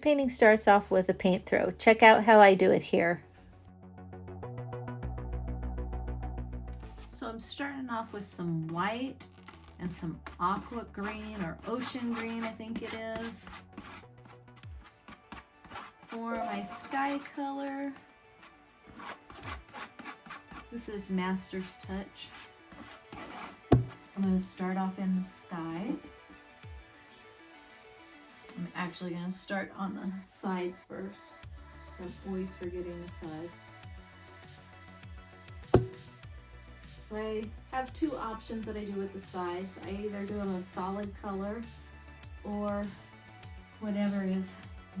Painting starts off with a paint throw. Check out how I do it here. So I'm starting off with some white and some aqua green or ocean green, I think it is, for my sky color. This is Master's Touch. I'm going to start off in the sky. I'm actually going to start on the sides first, so I'm always forgetting the sides. So I have two options that I do with the sides. I either do them a solid color or whatever is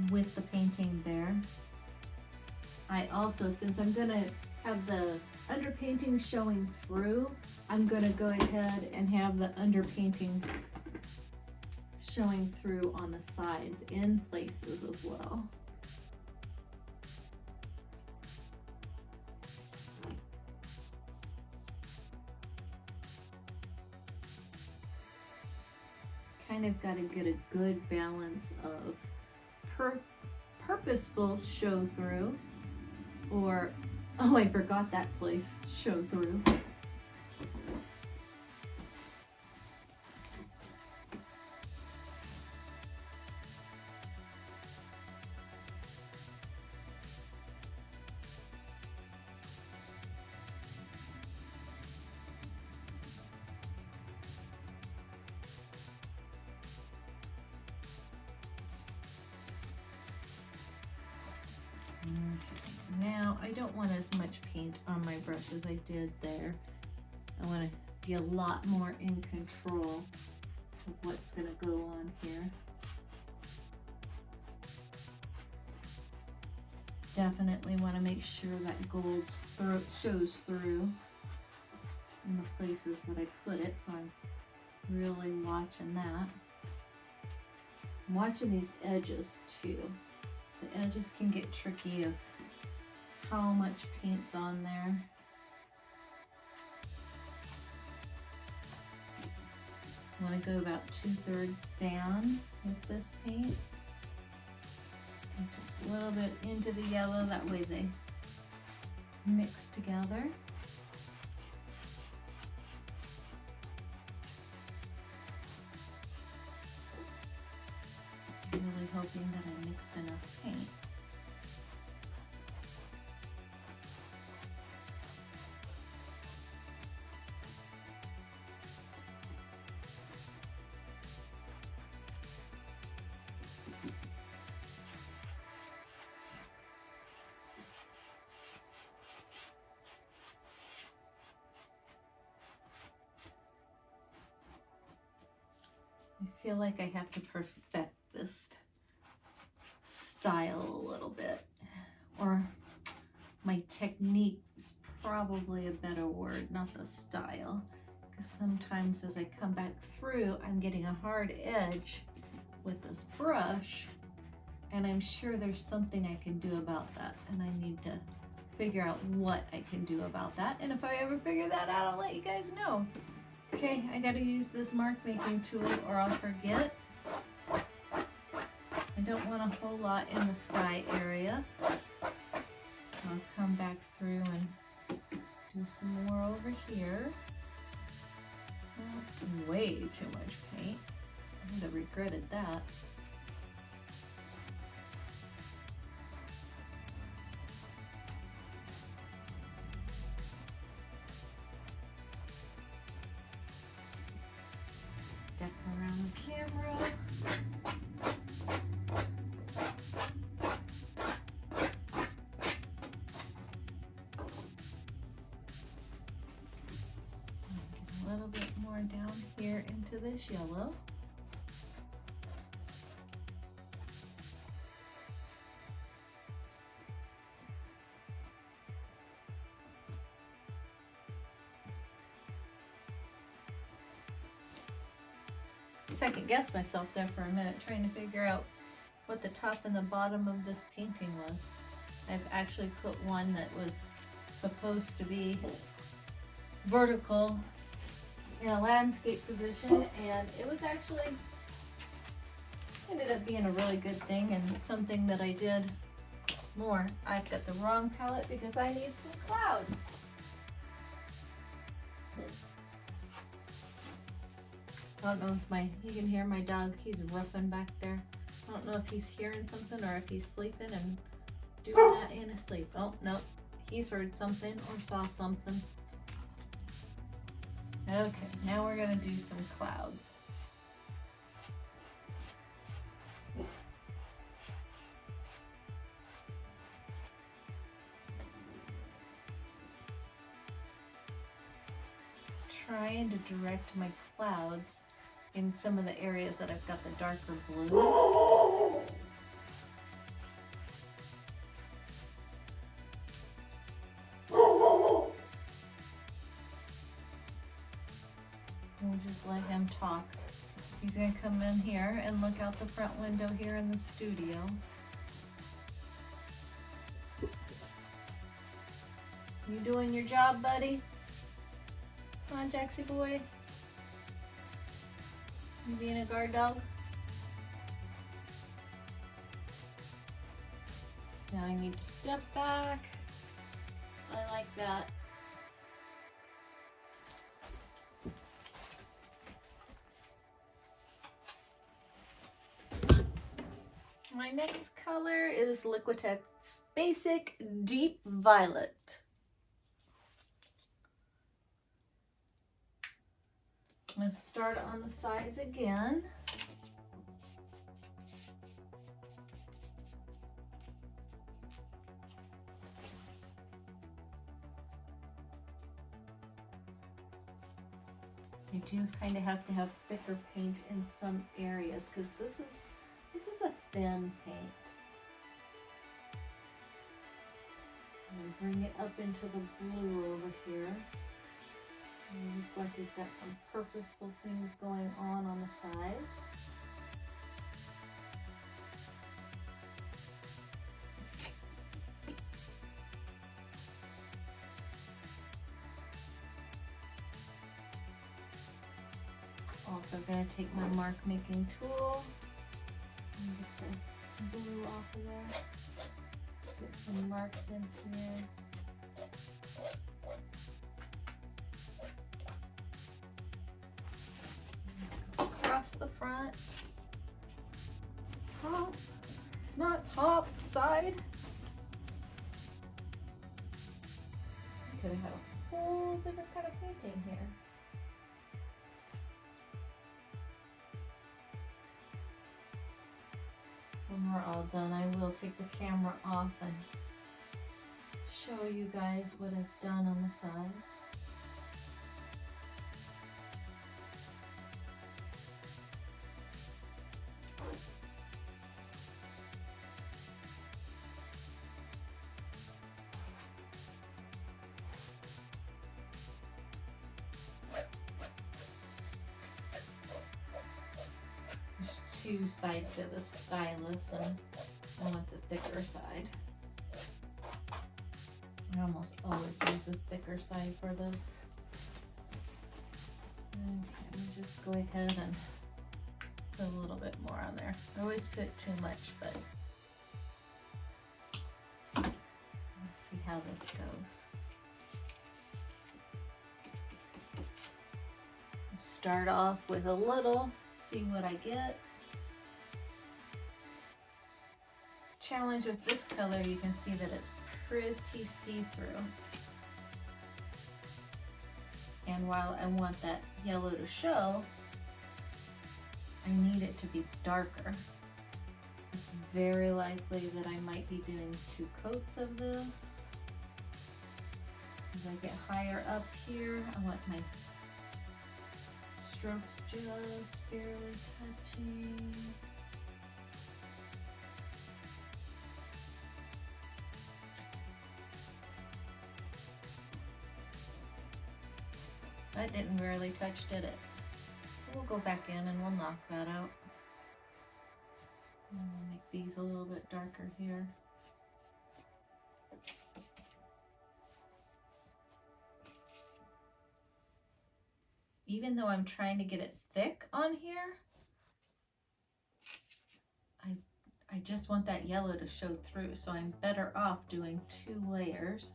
with the painting there. I also, since I'm going to have the underpainting showing through, I'm going to go ahead and have the underpainting showing through on the sides in places as well. Kind of got to get a good balance of purposeful show through, or, oh, I forgot that place, show through. Now, I don't want as much paint on my brush as I did there. I want to be a lot more in control of what's going to go on here. Definitely want to make sure that gold shows through in the places that I put it, so I'm really watching that. I'm watching these edges too. The edges can get tricky of how much paint's on there. I want to go about 2/3 down with this paint. And just a little bit into the yellow, that way they mix together. I'm really hoping that I mixed enough paint. I feel like I have to perfect this style a little bit, or my technique is probably a better word, not the style, because sometimes as I come back through, I'm getting a hard edge with this brush, and I'm sure there's something I can do about that, and I need to figure out what I can do about that, and if I ever figure that out, I'll let you guys know. Okay, I gotta use this mark making tool or I'll forget. I don't want a whole lot in the sky area. I'll come back through and do some more over here. Oh, way too much paint. I would have regretted that. Step around the camera. Get a little bit more down here into this yellow. Second guess myself there for a minute, trying to figure out what the top and the bottom of this painting was. I've actually put one that was supposed to be vertical in a landscape position, and it was actually Ended up being a really good thing and something that I did more. I've got the wrong palette because I need some clouds. I don't know if you can hear my dog, he's roughing back there. I don't know if he's hearing something or if he's sleeping and doing that in his sleep. Oh, no, he's heard something or saw something. Okay, now we're gonna do some clouds. Trying to direct my clouds in some of the areas that I've got the darker blue. We'll just let him talk. He's gonna come in here and look out the front window here in the studio. You doing your job, buddy? Come on, Jaxie boy. You being a guard dog? Now I need to step back. I like that. My next color is Liquitex Basic Deep Violet. I'm going to start on the sides again. You do kind of have to have thicker paint in some areas because this is a thin paint. I'm going to bring it up into the blue over here. And look like we've got some purposeful things going on the sides. Also going to take my mark making tool and get the blue off of there. Get some marks in here. Across the front, top, not top, side. I could have had a whole different kind of painting here. When we're all done, I will take the camera off and show you guys what I've done on the sides. There's two sides to the stylus and I want the thicker side. I almost always use the thicker side for this. Okay, let me just go ahead and put a little bit more on there. I always put too much, but let's see how this goes. Start off with a little, see what I get. Challenge with this color, you can see that it's pretty see-through. And while I want that yellow to show, I need it to be darker. It's very likely that I might be doing 2 coats of this. As I get higher up here, I want my strokes just barely touching. That didn't really touch, did it? We'll go back in and we'll knock that out. And we'll make these a little bit darker here. Even though I'm trying to get it thick on here, I just want that yellow to show through, so I'm better off doing 2 layers.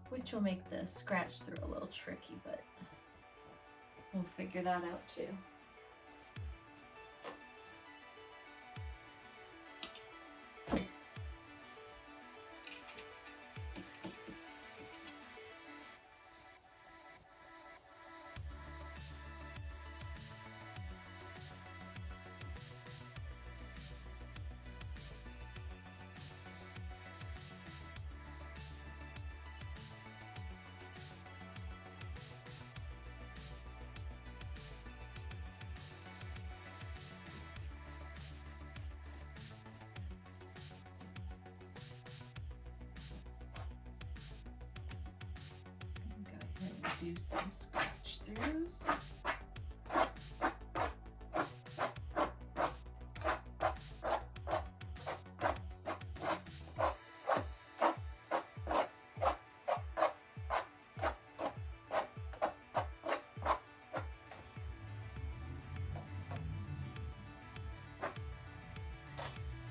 Which will make the scratch through a little tricky, but we'll figure that out too. Do some scratch throughs.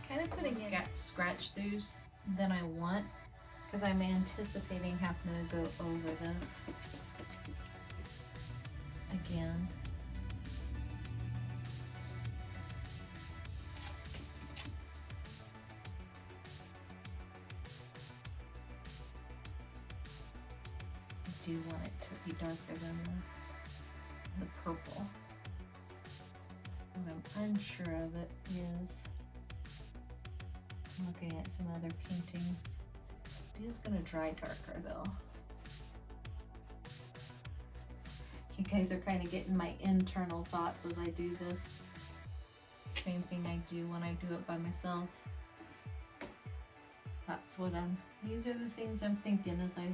Kind of putting scratch throughs than I want, because I'm anticipating having to go over this again. I do want it to be darker than this, the purple. What I'm unsure of it is, I'm looking at some other paintings. It is going to dry darker though. You guys are kind of getting my internal thoughts as I do this. Same thing I do when I do it by myself. That's what these are the things I'm thinking as I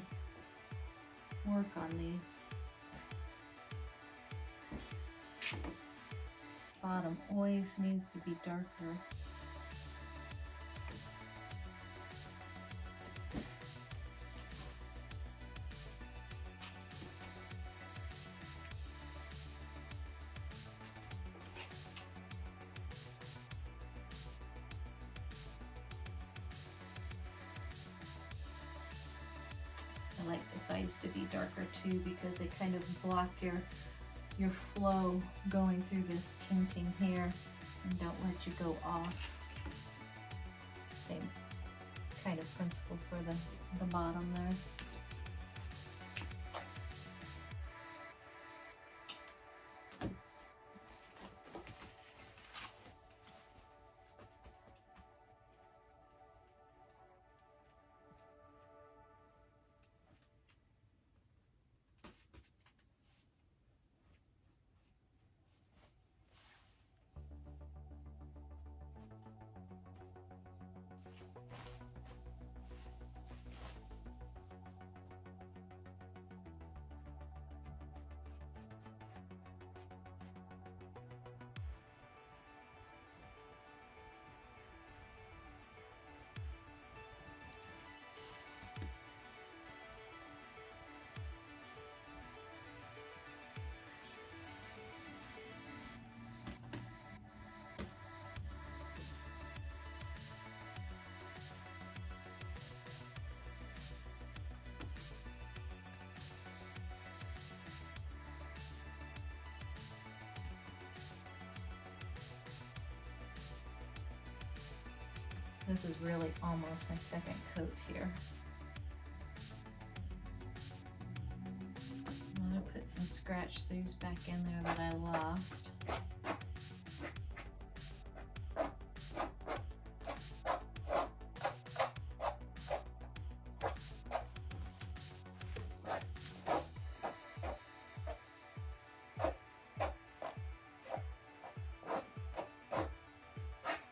work on these. Bottom always needs to be darker. I like the sides to be darker too, because they kind of block your flow going through this painting here and don't let you go off. Same kind of principle for the bottom there. This is really almost my second coat here. I'm going to put some scratch throughs back in there that I lost.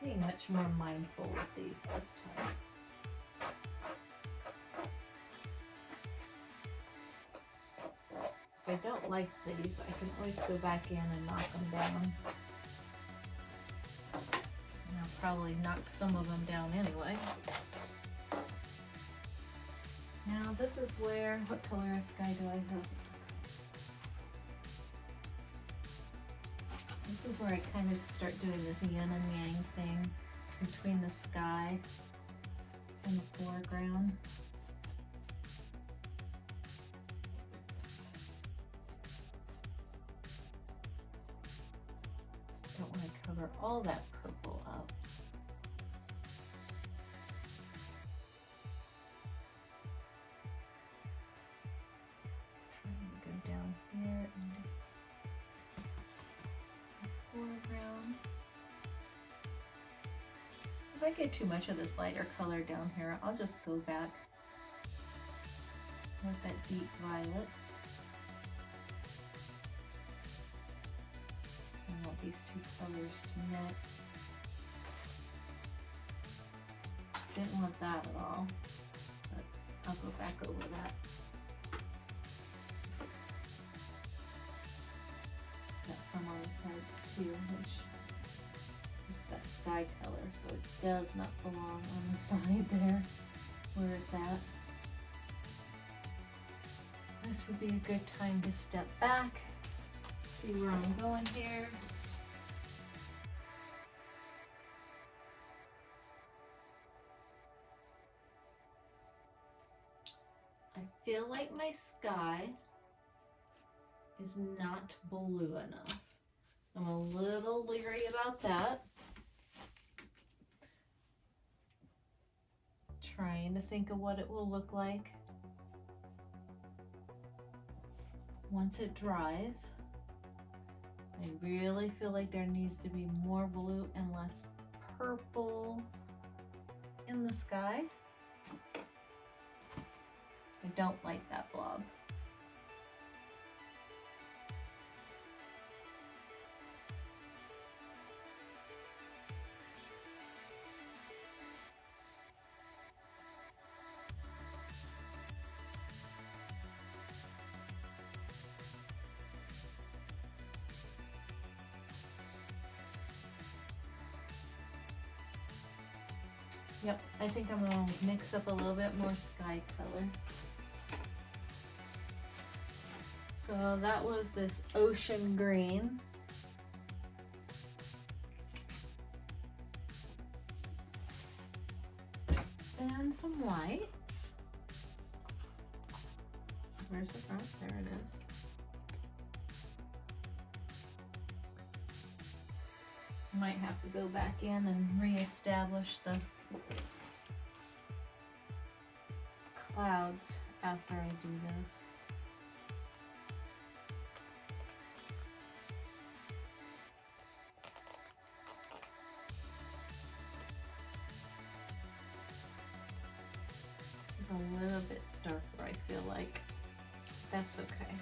Being much more mindful with these this time. If I don't like these, I can always go back in and knock them down. And I'll probably knock some of them down anyway. Now this is where, what color of sky do I have? This is where I kind of start doing this yin and yang thing between the sky and the foreground. Don't want to cover all that purple up. I'm going to go down here and the foreground. If I get too much of this lighter color down here, I'll just go back with that deep violet. I want these two colors to mix. Didn't want that at all, but I'll go back over that. Got some on the sides too, which is that sky color, so it does not belong on the side there where it's at. This would be a good time to step back, see where I'm going here. I feel like my sky is not blue enough. I'm a little leery about that. Trying to think of what it will look like once it dries. I really feel like there needs to be more blue and less purple in the sky. I don't like that blob. Yep, I think I'm gonna mix up a little bit more sky color. So that was this ocean green. And some white. Where's the front? There it is. Might have to go back in and reestablish the clouds after I do this. This is a little bit darker, I feel like. That's okay.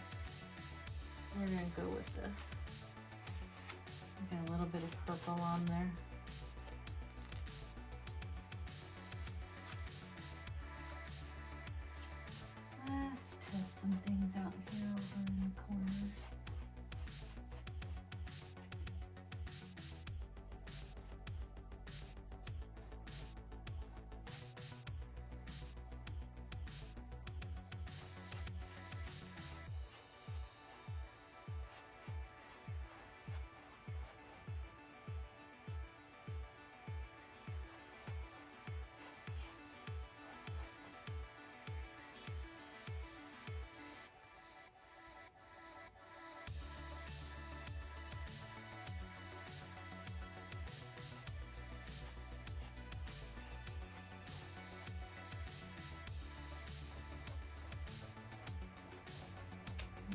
We're gonna go with this. Got a little bit of purple on there. Let's test some things out here over in the corners.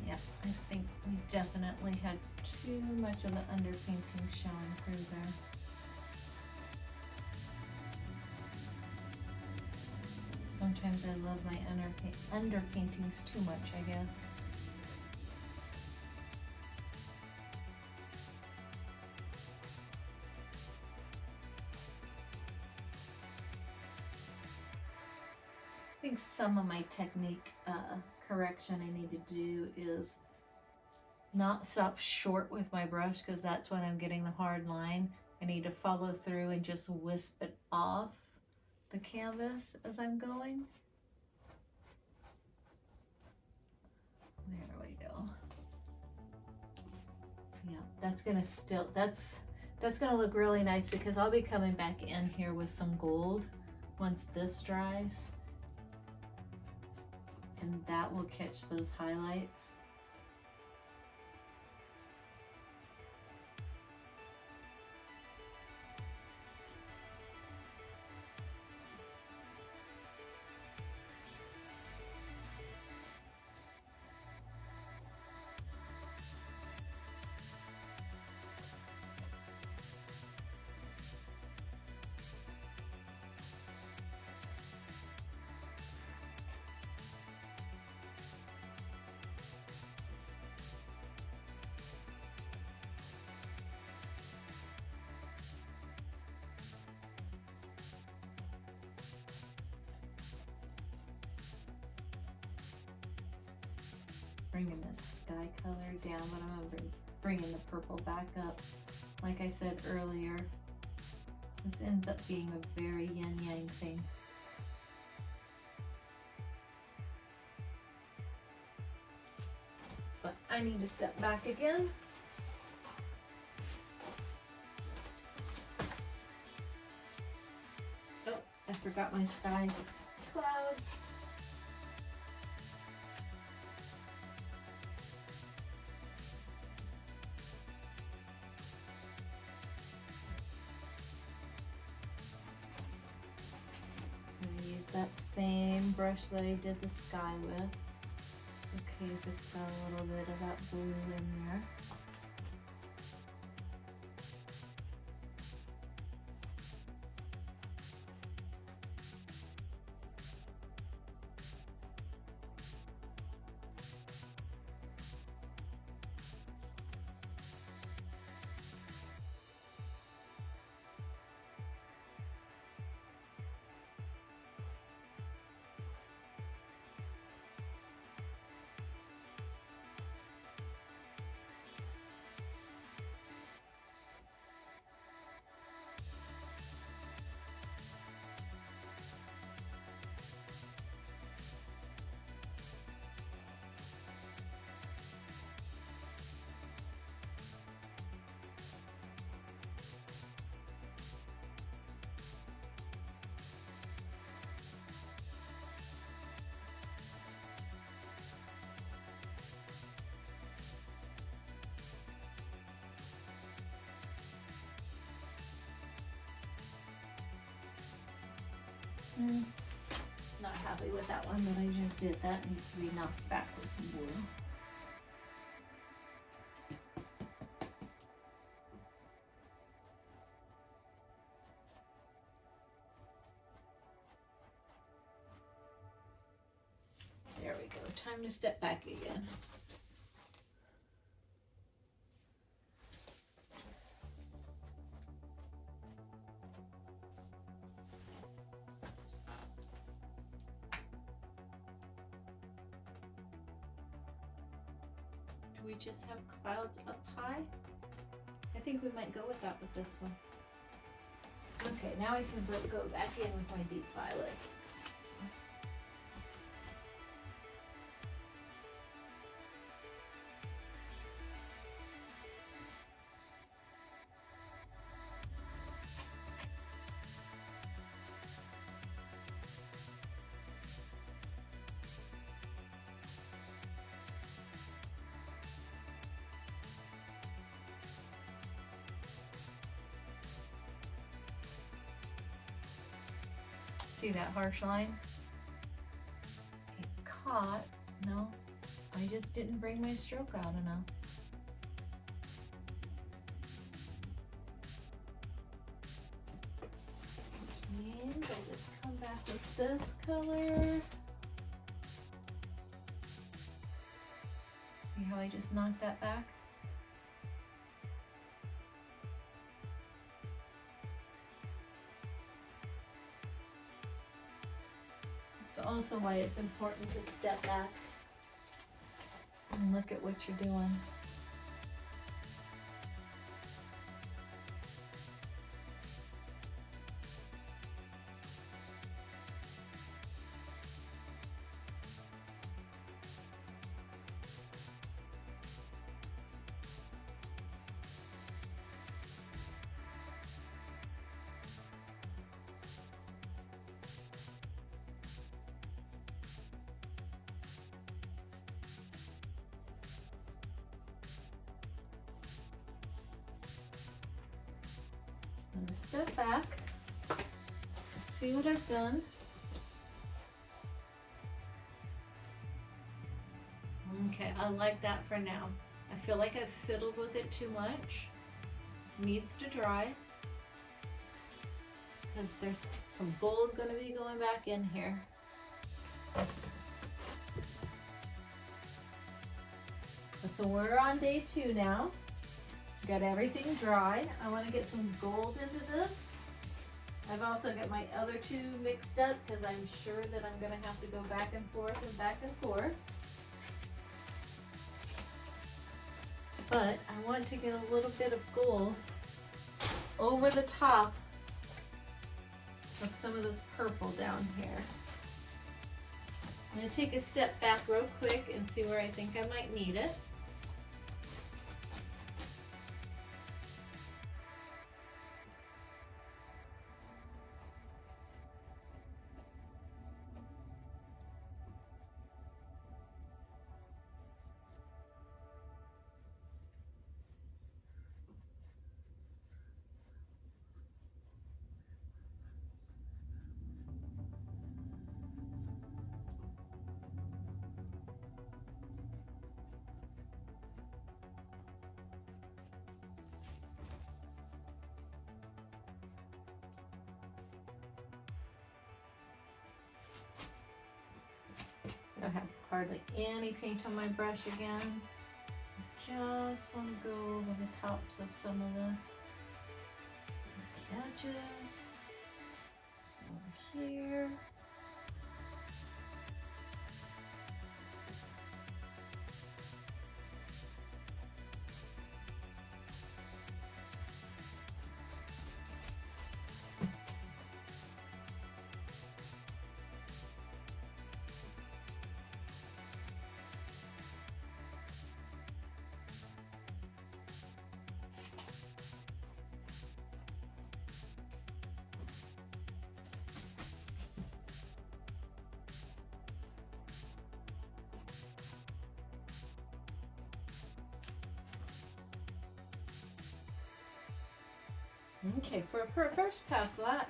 Yep, I think we definitely had too much of the underpainting showing through there. Sometimes I love my underpaintings too much, I guess. I think some of my technique correction I need to do is not stop short with my brush, because that's when I'm getting the hard line. I need to follow through and just wisp it off the canvas as I'm going. There we go. Yeah, that's gonna still, that's gonna look really nice because I'll be coming back in here with some gold once this dries. And that will catch those highlights. Bringing the sky color down, but I'm gonna bringing the purple back up. Like I said earlier, this ends up being a very yin-yang thing. But I need to step back again. Oh, I forgot my sky clouds. That same brush that I did the sky with. It's okay if it's got a little bit of that blue in there. Not happy with that one that I just did. That needs to be knocked back with some blue. There we go. Time to step back again. We just have clouds up high. I think we might go with that with this one. Okay, now I can go back in with my deep violet. See that harsh line? It caught. No, I just didn't bring my stroke out enough. Which means I just come back with this color. See how I just knocked that back? It's also why it's important to step back and look at what you're doing. I'm gonna step back, see what I've done. Okay, I like that for now. I feel like I've fiddled with it too much. Needs to dry. Because there's some gold gonna be going back in here. So we're on day 2 now. Got everything dry. I want to get some gold into this. I've also got my other 2 mixed up because I'm sure that I'm going to have to go back and forth and back and forth. But I want to get a little bit of gold over the top of some of this purple down here. I'm going to take a step back real quick and see where I think I might need it. I don't have hardly any paint on my brush again. I just want to go over the tops of some of this. The edges. Over here. Okay, for a first pass of that,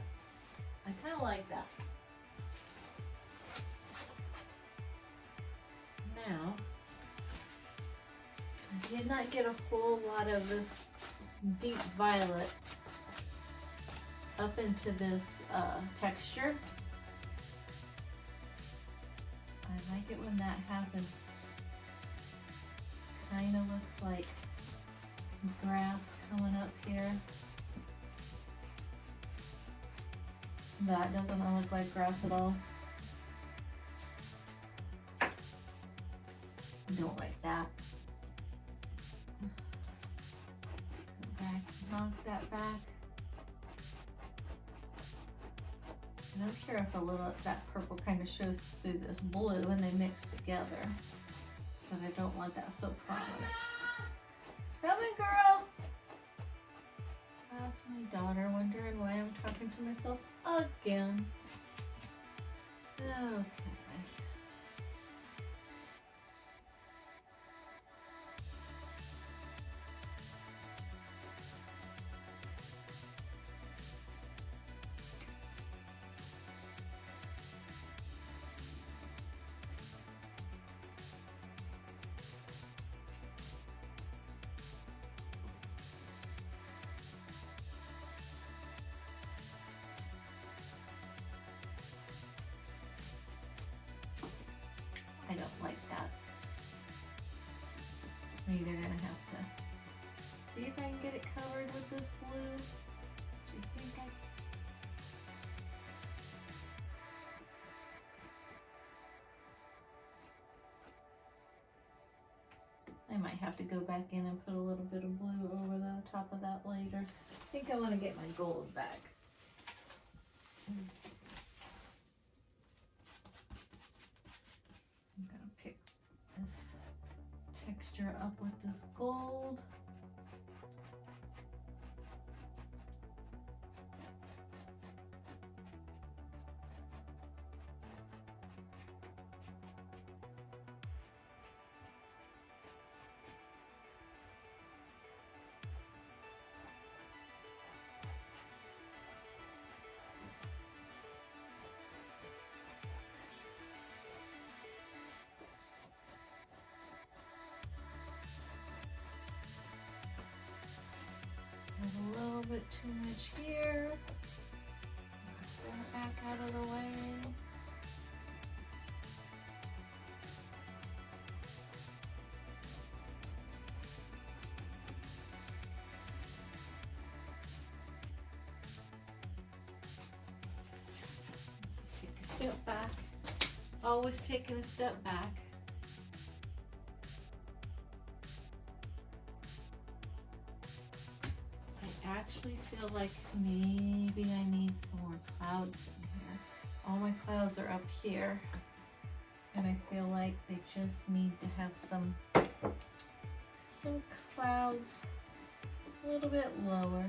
I kind of like that. Now, I did not get a whole lot of this deep violet up into this texture. I like it when that happens. Kind of looks like grass coming up here. That doesn't look like grass at all. Don't like that. Go back, knock that back. I don't care if a little that purple kind of shows through this blue and they mix together, but I don't want that so prominent. Come in, girl. That's my daughter wondering why I'm talking to myself again. Okay. I don't like that. I'm either gonna have to see if I can get it covered with this blue. Do you think I might have to go back in and put a little bit of blue over the top of that later. I think I want to get my gold back. I'm gonna pick this texture up with this gold. bit too much here. Bring it back out of the way. Take a step back. Always taking a step back. I actually feel like maybe I need some more clouds in here. All my clouds are up here, and I feel like they just need to have some clouds a little bit lower.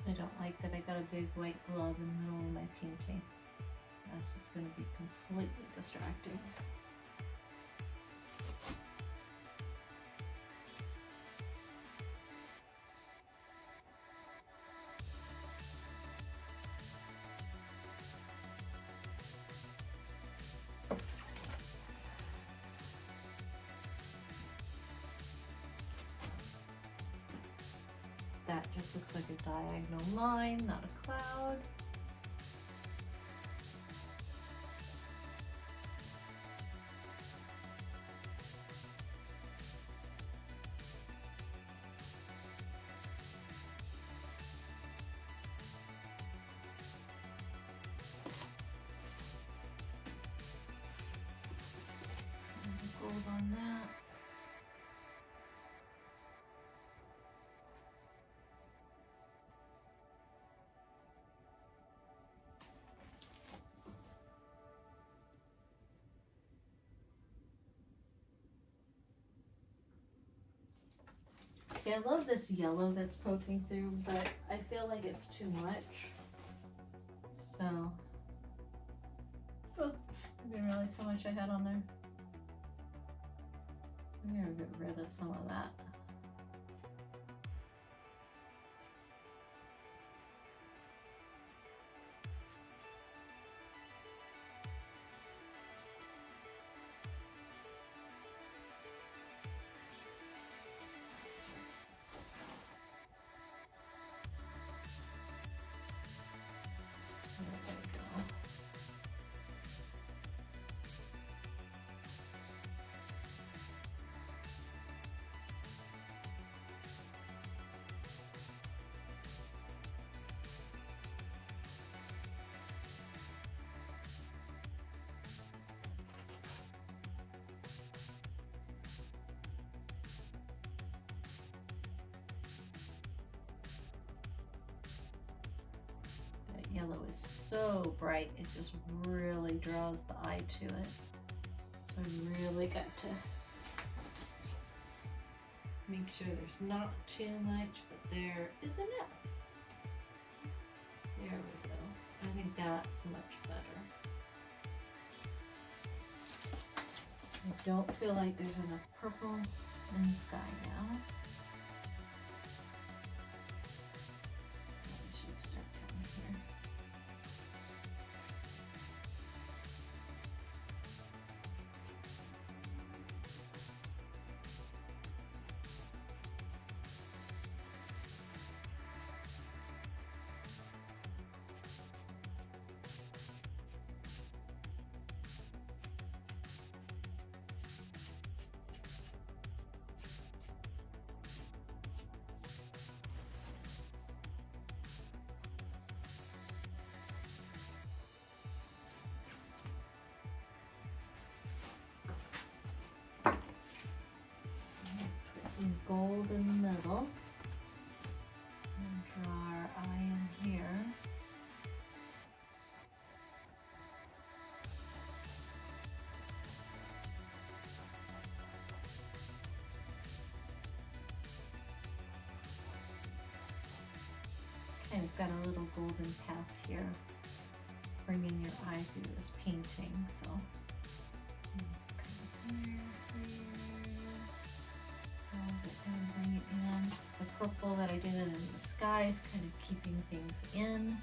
I don't like that I got a big white glove in the middle of my painting. That's just going to be completely distracting. That just looks like a diagonal line, not a cloud. Gold on that. See, I love this yellow that's poking through, but I feel like it's too much. So, oh, I didn't realize how much I had on there. I'm gonna get rid of some of that. Yellow is so bright, it just really draws the eye to it. So I really got to make sure there's not too much, but there is enough. There we go. I think that's much better. I don't feel like there's enough purple in the sky now. I should start down here. Some gold in the middle and draw kind of got a little golden path here, bringing your eye through this painting. So here, how is it going to bring it in? The purple that I did in the sky is kind of keeping things in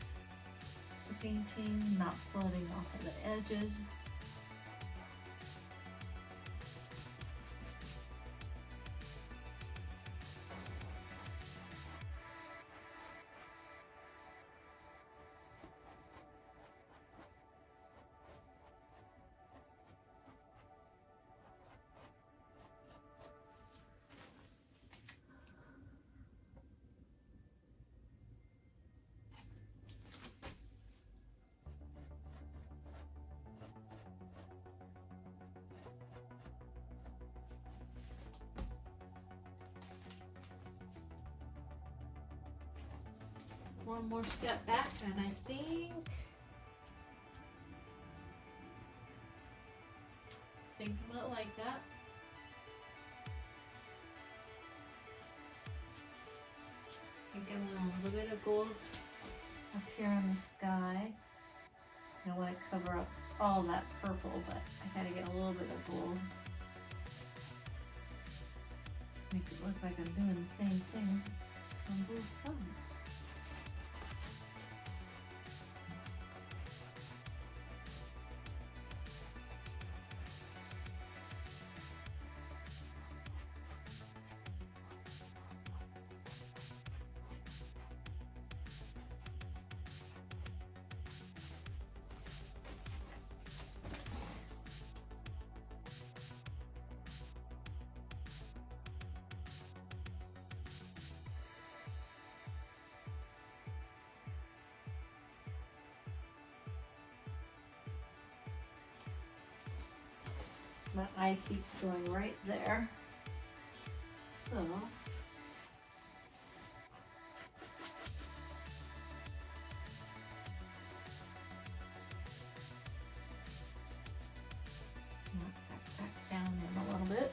the painting, not floating off of the edges. One more step back, and I think about it like that. I give it a little bit of gold up here in the sky. I don't want to cover up all that purple, but I gotta get a little bit of gold. Make it look like I'm doing the same thing on both sides. My eye keeps going right there. So knock that back down in a little bit.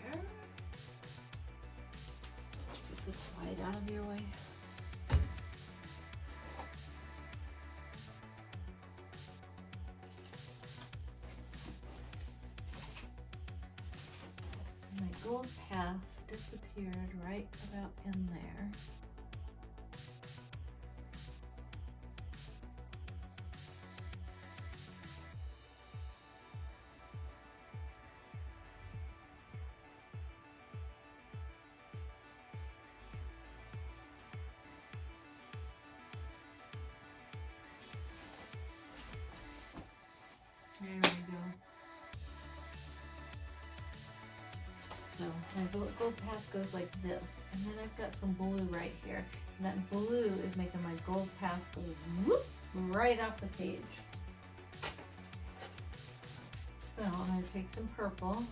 There. Let's get this white out of your way. Gold path disappeared right about in there. There we go. So my gold path goes like this, and then I've got some blue right here, and that blue is making my gold path go whoop right off the page. So I'm going to take some purple,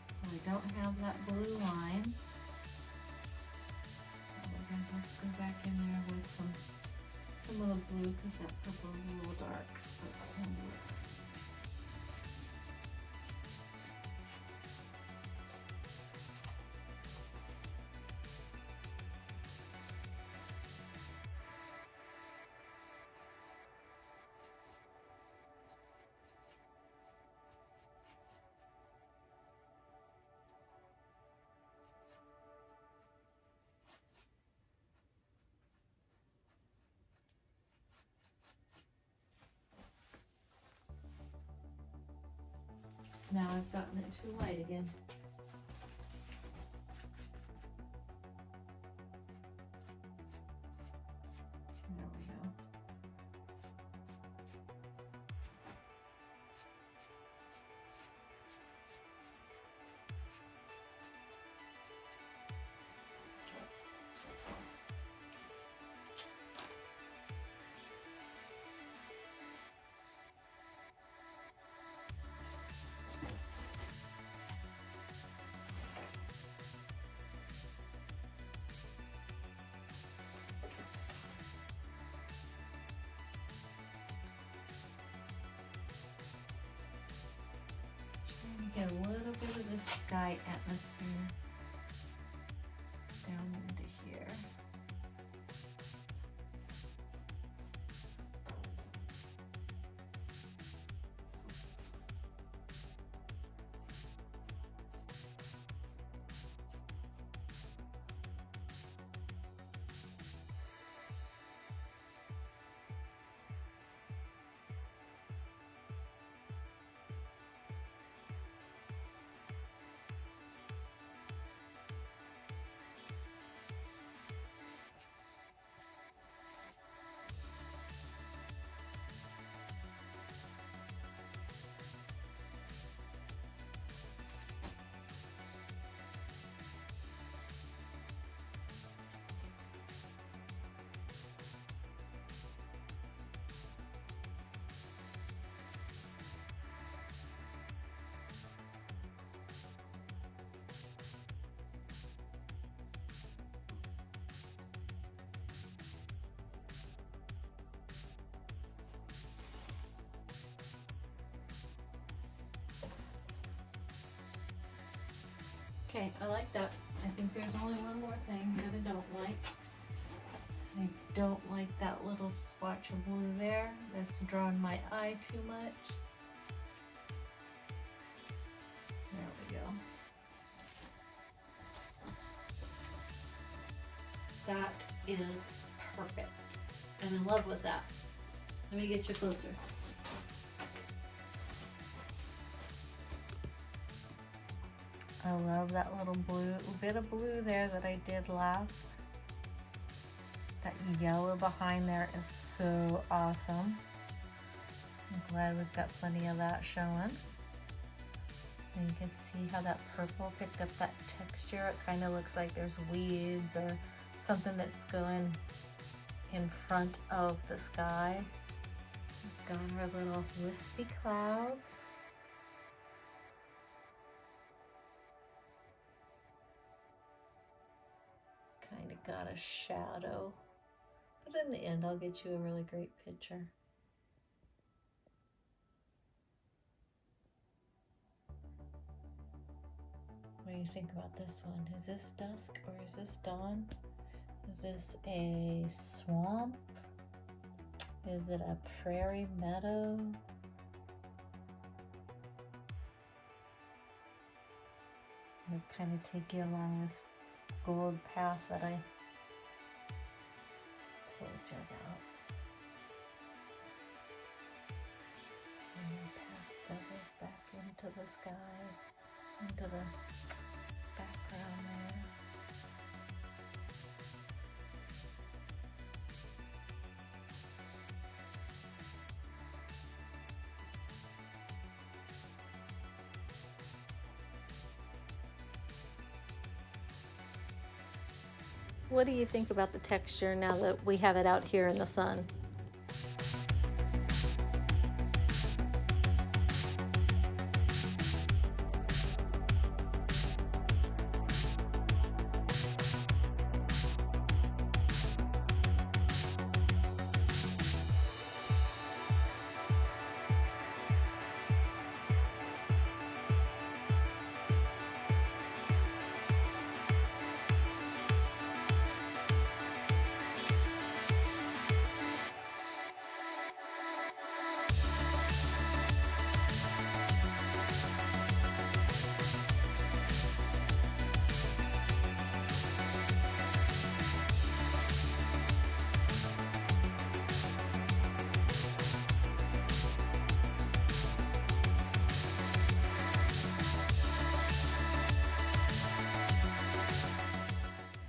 so I don't have that blue line. We're going to have to go back in there with some of the blue because that purple is a little dark. Now I've gotten it too light again. There we go. Get a little bit of the sky atmosphere. There Okay, I like that. I think there's only one more thing that I don't like. I don't like that little swatch of blue there. That's drawing my eye too much. There we go. That is perfect. I'm in love with that. Let me get you closer. I love that little blue, bit of blue there that I did last. That yellow behind there is so awesome. I'm glad we've got plenty of that showing. And you can see how that purple picked up that texture. It kind of looks like there's weeds or something that's going in front of the sky. We've got our little wispy clouds. Kind of got a shadow. But in the end, I'll get you a really great picture. What do you think about this one? Is this dusk or is this dawn? Is this a swamp? Is it a prairie meadow? I'll kind of take you along this gold path that I told you about. And the path that goes back into the sky, into the background there. What do you think about the texture now that we have it out here in the sun?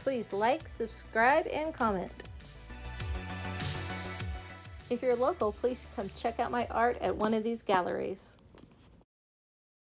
Please like, subscribe, and comment. If you're local, please come check out my art at one of these galleries.